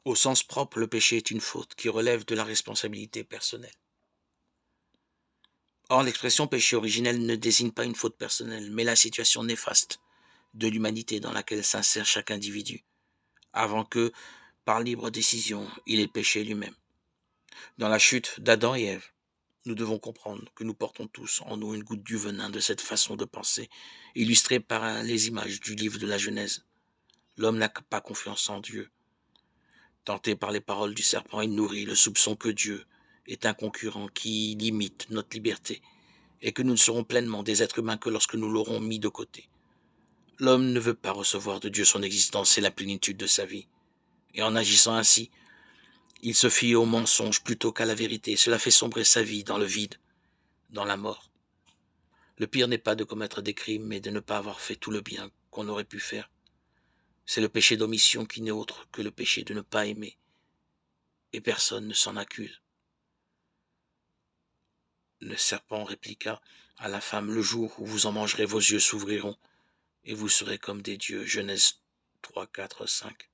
Au sens propre, le péché est une faute qui relève de la responsabilité personnelle. Or, l'expression péché originel ne désigne pas une faute personnelle, mais la situation néfaste de l'humanité dans laquelle s'insère chaque individu, avant que, par libre décision, il ait péché lui-même. Dans la chute d'Adam et Ève, nous devons comprendre que nous portons tous en nous une goutte du venin de cette façon de penser, illustrée par les images du livre de la Genèse. L'homme n'a pas confiance en Dieu. Tenté par les paroles du serpent, il nourrit le soupçon que Dieu est un concurrent qui limite notre liberté et que nous ne serons pleinement des êtres humains que lorsque nous l'aurons mis de côté. L'homme ne veut pas recevoir de Dieu son existence et la plénitude de sa vie. Et en agissant ainsi, il se fie au mensonge plutôt qu'à la vérité. Cela fait sombrer sa vie dans le vide, dans la mort. Le pire n'est pas de commettre des crimes, mais de ne pas avoir fait tout le bien qu'on aurait pu faire. C'est le péché d'omission qui n'est autre que le péché de ne pas aimer. Et personne ne s'en accuse. Le serpent répliqua à la femme, le jour où vous en mangerez, vos yeux s'ouvriront, et vous serez comme des dieux. Genèse 3, 4, 5.